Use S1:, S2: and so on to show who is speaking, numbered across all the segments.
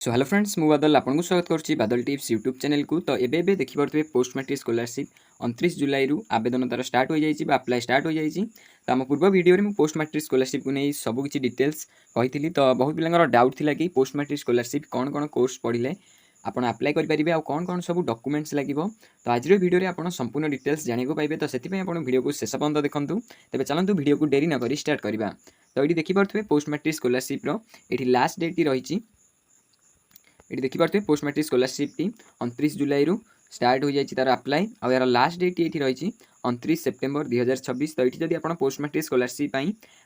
S1: So hello friends मु बादल आपको स्वागत करुच्ची बादल टिप्स यूट्यूब चैनल को। तो एबे देखिपे पोस्ट मैट्रिक स्कॉलरशिप 29 जुलाई रु आवेदन तार स्टार्ट हो जाइए अप्लाई स्टार्ट हो जाइए। तो आम पूर्व वीडियो में पोस्ट मैट्रिक स्कॉलरशिप को नहीं सब किसी डिटेल्स कही। तो बहुत पिला डाउट थिला कि पोस्ट मैट्रिक स्कॉलरशिप कौन कौन कोर्स पढ़ले आपन अप्लाई करेंगे आउ कौन कौन सब डॉक्यूमेंट्स लगे। तो आज वीडियो में आप संपूर्ण डिटेल्स जाना पाइबे। तो से वीडियो को शेष पर्यंत देखूँ। तेज चलतु वीडियो को डेरी नक स्टार्ट करवा। तो ये देखिपे पोस्ट मैट्रिक स्कॉलरशिप ये लास्ट डेट रही। ये देखिपे पोस्ट मैट्रिक स्कॉलरशिप टी 29 जुलाई रु स्टार्ट हो जाए तार अप्लाई और यार लास्ट डेट ये रही 29 सेप्टेम्बर 2026। तो ये आप पोस्ट मैट्रिक स्कॉलरशिप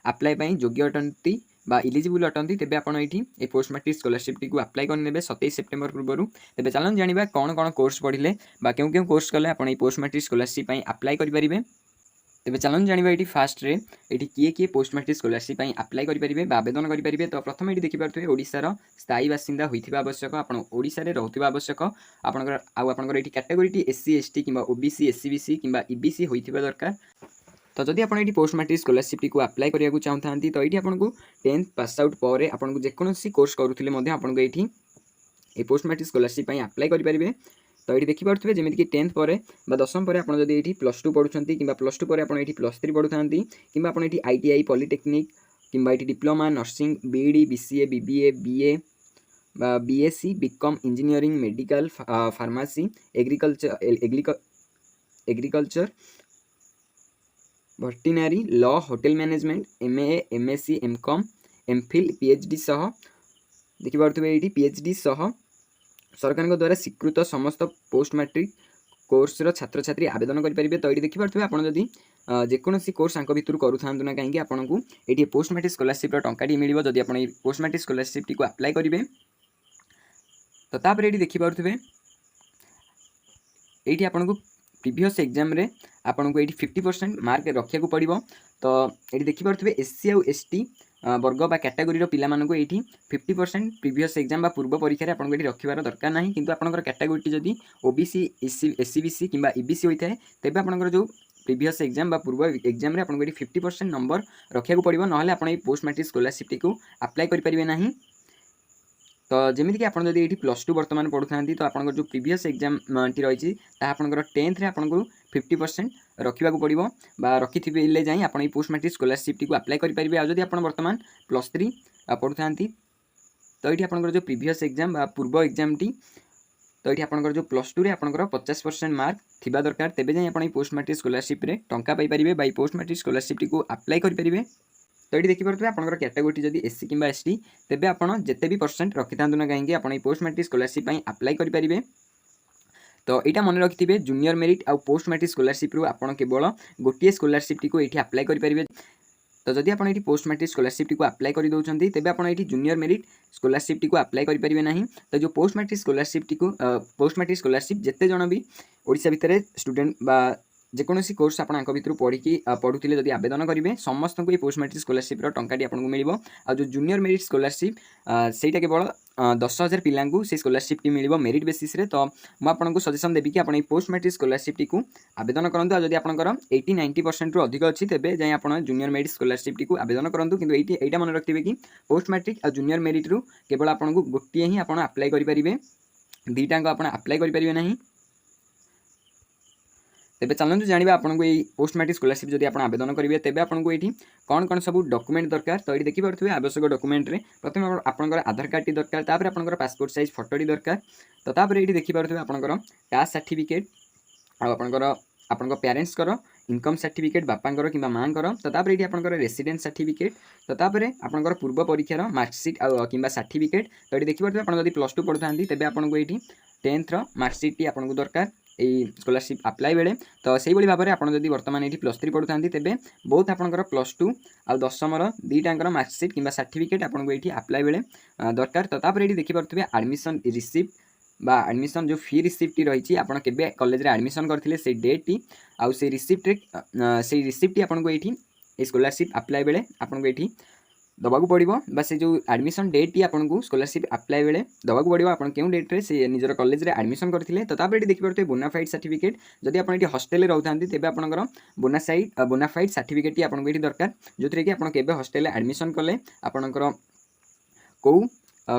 S1: अप्लाई योग्य अटंती बा इलिजिबल अटंती तेज आप ये पोस्ट मैट्रिक स्कॉलरशिप टी अप्लाई करने 27 सेप्टेम्बर पूर्व। तेज चलन जाना कौन कौन कोर्स पढ़ले क्यों क्यों कोर्स कले आप पोस्ट मैट्रिक स्कॉलरशिप अप्लाई करेंगे। तेज चलन जाना ये फास्ट रे ये किए किए पोस्ट मैट्रिक स्कॉलरशिप अप्लाई करेंगे आवेदन करेंगे। तो प्रथम ये देखिपे ओडिशार स्थायी बासिंदा होता आवश्यक आप ओडिशा रोकवा आवश्यक आपंकर ये कैटेगोरी एससी एसटी कि ओबीसी एससीबीसी कि ईबीसी होता दरकार। तो जदि आप पोस्ट मैट्रिक स्कॉलरशिप को अप्लाई करने चाहते तो ये आपको 10th पास आउट पर आपको जेकोसी कोर्स करुले आपको ये पोस्ट मैट्रिक स्कॉलरशिप अप्लाई करेंगे। तो ये देखिपे जमीक 10th पर 10th पर आपड़ जब ये +2 पढ़ुं कि +2 पर आपड़ +3 पढ़ुता कि आपड़ी ITI पॉलिटेक्निक कि diploma nursing BEd BCA BBA BA BSc BCom engineering medical pharmacy agriculture veterinary law hotel management MA MSc MCom MPhil PhD सह देखिपे ये PhD सह सरकार द्वारा स्वीकृत समस्त पोस्ट मैट्रिक कोर्स छात्र छात्री आवेदन करेंगे। तो ये देखिपे आप जेकोसी कोर्स भर करूँ ना कहीं आपको ये पोस्ट मैट्रिक स्कॉलरशिप टंकाटी मिल जब आप पोस्ट मैट्रिक स्कॉलरशिप को अप्लाई करेंगे। तो तापर ये देखिपे ये आपको प्रीवियस एग्जाम रे आपको ये 50% मार्क रखा पड़ो। तो ये देखिपे SC और ST वर्ग बा कैटेगोरी पिलामानंको ये 50% प्रीवियस एग्जाम पूर्व परीक्षा आपको ये रखार दरकार ना कि आपंकर कैटेगोरी जदि ओबीसी एससीबीसी कि ईबीसी होता है तेज आपंकर जो प्रीवियस एग्जाम पूर्व एग्जाम आपको ये 50% नंबर रखा पड़ो ना आप पोस्ट मैट्रिक स्कॉलरशिप को अप्लाई करेंगे ना। तो जमीक आप ये +2 बर्तमान पढ़ुता तो आप जो प्रीवियस एग्जाम टी रही आपंकर 10th रे आपको 50% रखा पड़ो रखी जाए आप पोस्ट मैट्रिक स्कॉलरशिप को अप्लाई करेंगे। आज आप बर्तमान +3 पढ़ुता तो ये आपंकर जो प्रीवियस एग्जाम पूर्व एग्जाम टी तो ये आपंकर जो +2 रे आपंकर 50% मार्क थिबा दरकार तेबे जाए आप पोस्ट मैट्रिक स्कॉलरशिप रे टंका पाई परिबे बाई पोस्ट मैट्रिक स्कॉलरशिप को अप्लाई करेंगे। तो ये देखिपे आपंकर कैटेगोरी जदि SC कि ST तेबे आपन जेते भी % रखि था ना कहीं आप पोस्ट मैट्रिक स्कॉलरशिप अप्लाई करेंगे। तो यहाँ मन रखिथे जूनियर मेरिट आउ पोस्ट मैट्रिक स्कॉलरशिप आप केवल गोटे स्कॉलरशिप को ये अप्लाई करेंगे। तो जदि आप ये पोस्ट मैट्रिक स्कॉलरशिप को अप्लाई कर दौरान तेज आप ये जूनियर मेरिट स्कॉलरशिप को अप्लाई करेंगे ना। तो जो पोस्ट मैट्रिक स्कॉलरशिप को पोस्ट मैट्रिक स्कॉलरशिप जिते जन भी ओडिशा भितर स्टूडेंट बा जेकोसी कोर्स आप भर पढ़ुले जब आवेदन करेंगे समस्त को ये पोस्ट मैट्रिक स्कॉलरशिप टंकाटी आपको मिल। आ जो जूनियर मेरिट स्कॉलरशिप सेटा केवल 10,000 पिलांकु से स्कॉलरशिप टी मिल मेरिट बेसिस रे। तो मुझे सजेशन देवी कि आप पोस्ट मैट्रिक स्कॉलरशिप टी को आवेदन करूँ। जब आपंकर 80-90% रु अधिक अच्छी तेज जाए आप जूनियर मेरिट स्कॉलरशिप टी को आवेदन करूँ। कि यहाँ मन रखिए कि पोस्ट मैट्रिक और जूनियर मेरिट रु केवल आपको गोटे ही आप अप्लाई करेंगे दुईटाक आप अप्लाई करेंगे ना। तेज चलते जाना आपको ये पोस्ट मैट्रिक स्कॉलरशिप जब आप आवेदन करेंगे तेज आपको ये कौन कौन सब डॉक्यूमेंट दरकार। तो ये देखिपे आवश्यक डॉक्यूमेंट रे प्रथम आपंकर आधार कार्ड टी दरकार तापर आपंकर पासपोर्ट साइज फोटो टी दरकार। तो तापर ये देखिपे आपंकर कास्ट सर्टिफिकेट आपंकर पेरेंट्स इनकम सर्टिफिकेट बापांकर कि माँ। तो तापर ये आपंकर रेसिडेंस सर्टिफिकेट। तो तापर आपंकर पूर्व परीक्षार मार्कसीट कि सर्टिफिकेट। तो ये देखिपे आप +2 पढ़ुता तेज आपको ये 10th मार्कसीट टी आपको दरकार यही स्कॉलरशिप अप्लाई बेले। तो से भाव में आपड़ जब बर्तमान ये +3 पढ़ुता तेज बहुत आपंकर +2 आ 10th दुईटाकर मार्कसीट कि सर्टिफिकेट आपको ये अप्लाई बेले दरकार। तो तापर ये देखिपे एडमिशन रिसीप्ट बा एडमिशन जो फी रिसीप्ट रही आप कॉलेज एडमिशन करते से डेट टी आउ से रिसीप्ट से रिसीप्ट आपको ये स्कॉलरशिप अप्लाई बेले आपको ये दबाक पड़ो से जो एडमिशन डेट टी आपको स्कॉलरशिप अप्लाई बेले दबाक पड़ो आप क्यों डेट रे से निजर कॉलेज रे एडमिशन करते। तो तापर ये देखिपे बोनाफाइड सर्टिफिकेट जब आप ये हॉस्टेल रोता तेज आपंकर बोनाफाइड सर्टिफिकेट आपको ये दरकार जो थी कि आप हॉस्टेल एडमिशन कले आपंकर कौ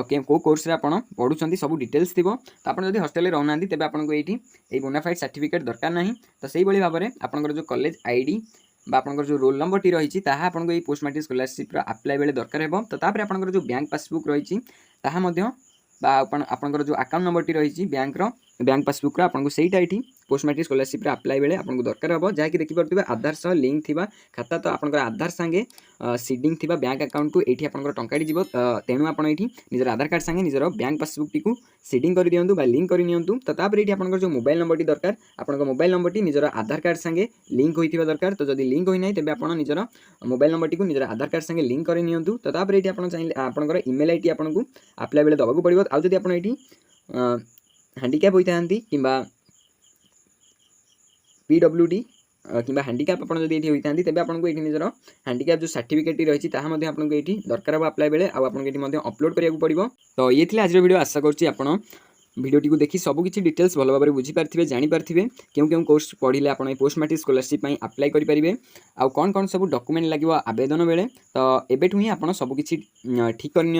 S1: କେଉଁ କୋର୍ସରେ ଆପଣ ପଢ଼ୁଛନ୍ତି ସବୁ ଡିटेଲ୍ସ ଥିବ। ତ ଆପଣ ଯଦି ହଷ୍ଟେଲରେ ରହୁନାହାନ୍ତି ତେବେ ଆପଣଙ୍କୁ ଏଇଠି ଏଇ ବୋନାଫାଇଡ୍ ସାର୍ଟିଫିକେଟ୍ ଦରକାର ନାହିଁ। ତ ସେଇଭଳି ଭାବରେ ଆପଣଙ୍କର ଯେଉଁ କଲେଜ ଆଇଡି বা ଆପଣଙ୍କର ଯେଉଁ ରୋଲ୍ ନମ୍ବରଟି ରହିଛି ତାହା ଆପଣଙ୍କୁ ଏଇ ପୋଷ୍ଟ ମାଟ୍ରିକ ସ୍କଲାରସିପ୍ର ଆପ୍ଲାଏ ବେଳେ ଦରକାର ହେବ। ତ ତାପରେ ଆପଣଙ୍କର ଯେଉଁ ବ୍ୟାଙ୍କ ପାସବୁକ୍ ରହିଛି ତାହା ମଧ୍ୟ বা ଆପଣଙ୍କର ଯେଉଁ ଆକାଉଣ୍ଟ ନମ୍ବରଟି ରହିଛି ବ୍ୟାଙ୍କ ପାସବୁକ୍ର ଆପଣଙ୍କୁ ସେଇଟା ଏଇଠି ପୋଷ୍ଟ ମାଟ୍ରିକ ସ୍କଲାରସିପ୍ର ଆପ୍ଲାଏ ବେଳେ ଆପଣଙ୍କୁ ଦରକାର ହେବ। ଯାହାକି ଦେଖିପାରୁଥିବେ ଆଧାର ସହ ଲିଙ୍କ୍ ଥିବା ଖାତା। ତ ଆପଣଙ୍କର ଆଧାର ସାଙ୍ଗେ ସିଡ଼ିଂ ଥିବା ବ୍ୟାଙ୍କ ଆକାଉଣ୍ଟକୁ ଏଇଠି ଆପଣଙ୍କର ଟଙ୍କାଟି ଯିବ। ତେଣୁ ଆପଣ ଏଇଠି ନିଜର ଆଧାର କାର୍ଡ଼ ସାଙ୍ଗେ ନିଜର ବ୍ୟାଙ୍କ ପାସବୁକ୍ଟିକୁ ସିଡ଼ିଂ କରିଦିଅନ୍ତୁ ବା ଲିଙ୍କ୍ କରିନିଅନ୍ତୁ। ତ ତାପରେ ଏଇଠି ଆପଣଙ୍କର ଯେଉଁ ମୋବାଇଲ ନମ୍ବରଟି ଦରକାର ଆପଣଙ୍କ ମୋବାଇଲ ନମ୍ବରଟି ନିଜର ଆଧାର କାର୍ଡ଼ ସାଙ୍ଗେ ଲିଙ୍କ୍ ହୋଇଥିବା ଦରକାର। ତ ଯଦି ଲିଙ୍କ୍ ହୋଇନାହିଁ ତେବେ ଆପଣ ନିଜର ମୋବାଇଲ ନମ୍ବରଟିକୁ ନିଜର ଆଧାର କାର୍ଡ଼ ସାଙ୍ଗେ ଲିଙ୍କ୍ କରି ନିଅନ୍ତୁ। ତ ତାପରେ ଏଇଠି ଆପଣ ଚାହିଁଲେ ଆପଣଙ୍କର ଇମେଲ୍ ଆଇଡି ଆପଣଙ୍କୁ ଆପ୍ଲାଏ ବେଳେ ଦେବାକୁ ପଡ଼ିବ। ଆଉ ଯଦି ଆପଣ ଏଇଠି ହ୍ୟାଣ୍ଡିକ୍ୟାପ୍ ହୋଇଥାନ୍ତି କିମ୍ବା PWD কিংবা হ্যান্ডিক্যাপ আপনার যদি এটি হয়ে তেবে আপনার এটি নিজের হ্যান্ডিক্যাপ যে সার্টিফিকেটটি রয়েছে তাহা আপনার এটি দরকার হব আপ্লাই বেড়ে আপনার এটি অপলোড করা পড়ব। তো ইয়ে লা আজর ভিডিও আশা করছি আপনার ভিডিওটি দেখি सबकि डिटेल्स भल भाव बुझीपारे जानीपारे क्यों कोर्स पढ़ले आप पोस्ट मैट्रिक स्कॉलरशिप अप्लाई करेंगे आउ कौन कौन सब डॉक्यूमेंट लगे आवेदन बेले। तो एबेठू ही आप सबकि ठीक करनी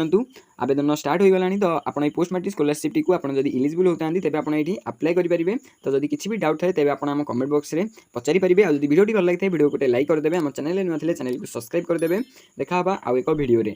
S1: आवेदन स्टार्ट हो गलानी। तो आप पोस्ट मैट्रिक स्कॉलरशिप टी आप इलिजिबल होता तेज आप अप्लाई करेंगे। तो जब किसी भी डाउट थाए तेज आप कमेंट बॉक्स में पचारि पारे। और वीडियो भल लगी वीडियो गोटे लाइक करदे, आम चैनल नुआ चैनल को सब्सक्राइब करदे। देखा आउ एक वीडियो रे।